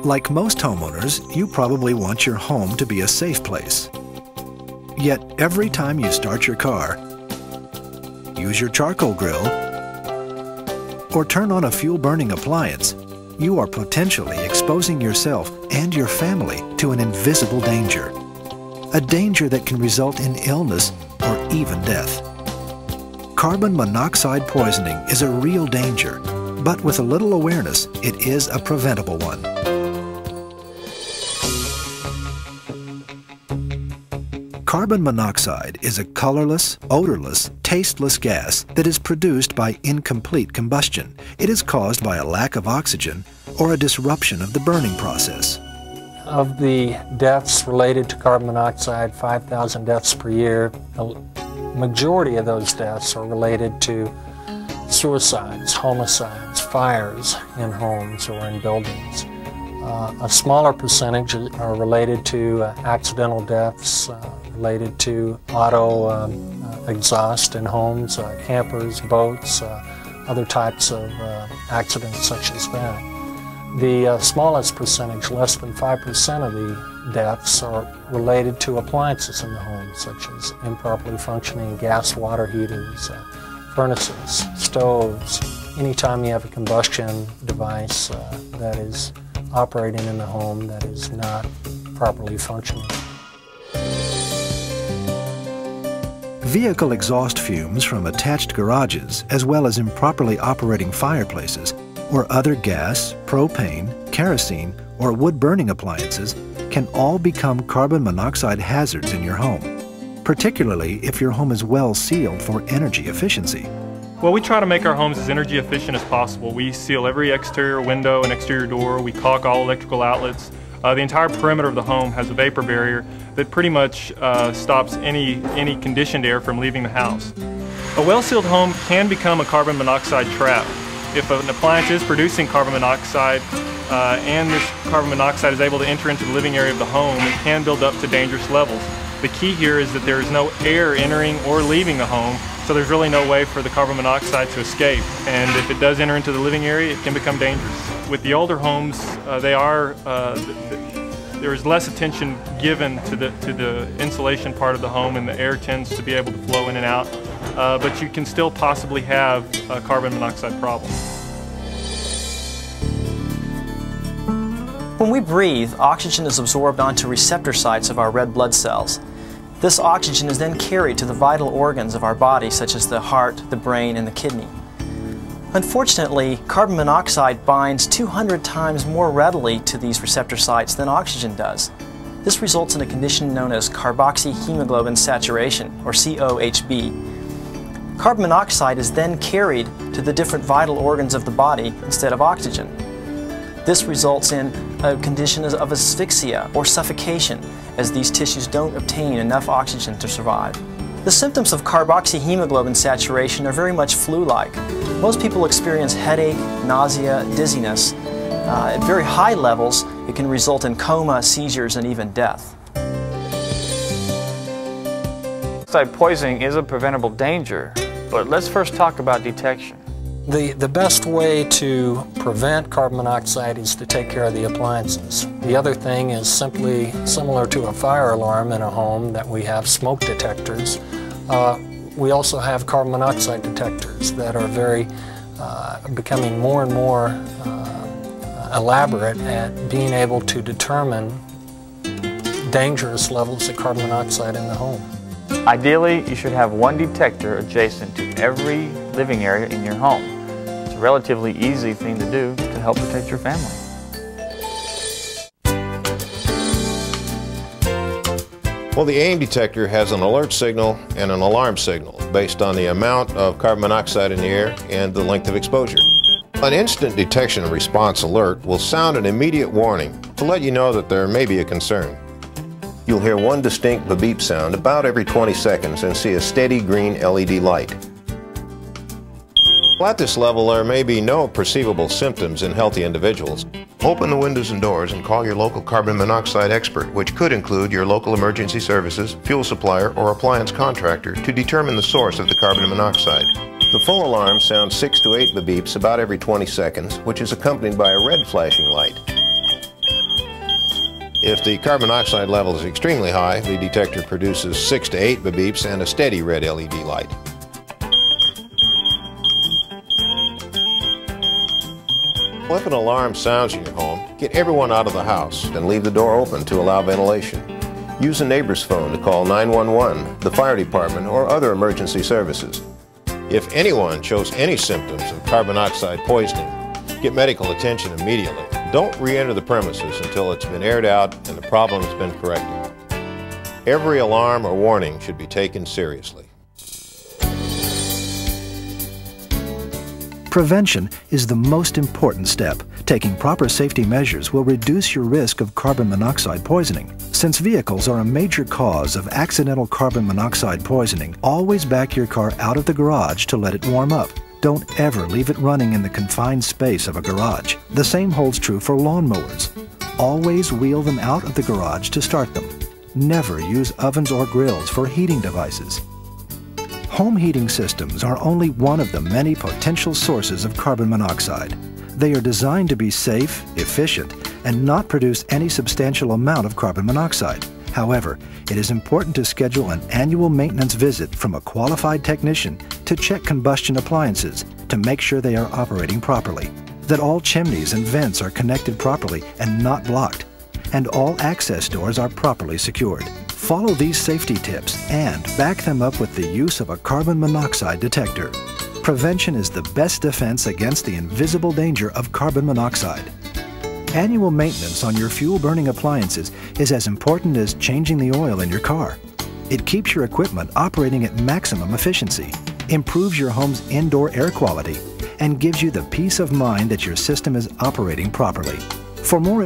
Like most homeowners, you probably want your home to be a safe place. Yet every time you start your car, use your charcoal grill, or turn on a fuel-burning appliance, you are potentially exposing yourself and your family to an invisible danger. A danger that can result in illness or even death. Carbon monoxide poisoning is a real danger, but with a little awareness, it is a preventable one. Carbon monoxide is a colorless, odorless, tasteless gas that is produced by incomplete combustion. It is caused by a lack of oxygen or a disruption of the burning process. Of the deaths related to carbon monoxide, 5,000 deaths per year, the majority of those deaths are related to suicides, homicides, fires in homes or in buildings. A smaller percentage are related to accidental deaths, related to auto exhaust in homes, campers, boats, other types of accidents such as that. The smallest percentage, less than 5% of the deaths, are related to appliances in the home, such as improperly functioning gas water heaters, furnaces, stoves. Anytime you have a combustion device that is operating in the home that is not properly functioning. Vehicle exhaust fumes from attached garages, as well as improperly operating fireplaces, or other gas, propane, kerosene, or wood-burning appliances can all become carbon monoxide hazards in your home, particularly if your home is well sealed for energy efficiency. Well, we try to make our homes as energy efficient as possible. We seal every exterior window and exterior door. We caulk all electrical outlets. The entire perimeter of the home has a vapor barrier that pretty much stops any conditioned air from leaving the house. A well-sealed home can become a carbon monoxide trap. If an appliance is producing carbon monoxide and this carbon monoxide is able to enter into the living area of the home, it can build up to dangerous levels. The key here is that there is no air entering or leaving the home, so there's really no way for the carbon monoxide to escape. And if it does enter into the living area, it can become dangerous. With the older homes, there is less attention given to the insulation part of the home, and the air tends to be able to flow in and out. But you can still possibly have a carbon monoxide problem. When we breathe, oxygen is absorbed onto receptor sites of our red blood cells. This oxygen is then carried to the vital organs of our body, such as the heart, the brain, and the kidney. Unfortunately, carbon monoxide binds 200 times more readily to these receptor sites than oxygen does. This results in a condition known as carboxyhemoglobin saturation, or COHB. Carbon monoxide is then carried to the different vital organs of the body instead of oxygen. This results in a condition of asphyxia or suffocation, as these tissues don't obtain enough oxygen to survive. The symptoms of carboxyhemoglobin saturation are very much flu-like. Most people experience headache, nausea, dizziness. At very high levels, it can result in coma, seizures, and even death. Monoxide poisoning is a preventable danger, but let's first talk about detection. The best way to prevent carbon monoxide is to take care of the appliances. The other thing is simply similar to a fire alarm in a home that we have smoke detectors. We also have carbon monoxide detectors that are becoming more and more elaborate at being able to determine dangerous levels of carbon monoxide in the home. Ideally, you should have one detector adjacent to every living area in your home. It's a relatively easy thing to do to help protect your family. Well, the aim detector has an alert signal and an alarm signal based on the amount of carbon monoxide in the air and the length of exposure. An instant detection and response alert will sound an immediate warning to let you know that there may be a concern. You'll hear one distinct beep sound about every 20 seconds and see a steady green LED light. At this level, there may be no perceivable symptoms in healthy individuals. Open the windows and doors and call your local carbon monoxide expert, which could include your local emergency services, fuel supplier, or appliance contractor, to determine the source of the carbon monoxide. The full alarm sounds 6 to 8 beeps about every 20 seconds, which is accompanied by a red flashing light. If the carbon monoxide level is extremely high, the detector produces 6 to 8 beeps and a steady red LED light. If an alarm sounds in your home, get everyone out of the house and leave the door open to allow ventilation. Use a neighbor's phone to call 911, the fire department, or other emergency services. If anyone shows any symptoms of carbon monoxide poisoning, get medical attention immediately. Don't re-enter the premises until it's been aired out and the problem has been corrected. Every alarm or warning should be taken seriously. Prevention is the most important step. Taking proper safety measures will reduce your risk of carbon monoxide poisoning. Since vehicles are a major cause of accidental carbon monoxide poisoning, always back your car out of the garage to let it warm up. Don't ever leave it running in the confined space of a garage. The same holds true for lawnmowers. Always wheel them out of the garage to start them. Never use ovens or grills for heating devices. Home heating systems are only one of the many potential sources of carbon monoxide. They are designed to be safe, efficient, and not produce any substantial amount of carbon monoxide. However, it is important to schedule an annual maintenance visit from a qualified technician to check combustion appliances to make sure they are operating properly, that all chimneys and vents are connected properly and not blocked, and all access doors are properly secured. Follow these safety tips and back them up with the use of a carbon monoxide detector. Prevention is the best defense against the invisible danger of carbon monoxide. Annual maintenance on your fuel-burning appliances is as important as changing the oil in your car. It keeps your equipment operating at maximum efficiency, improves your home's indoor air quality, and gives you the peace of mind that your system is operating properly. For more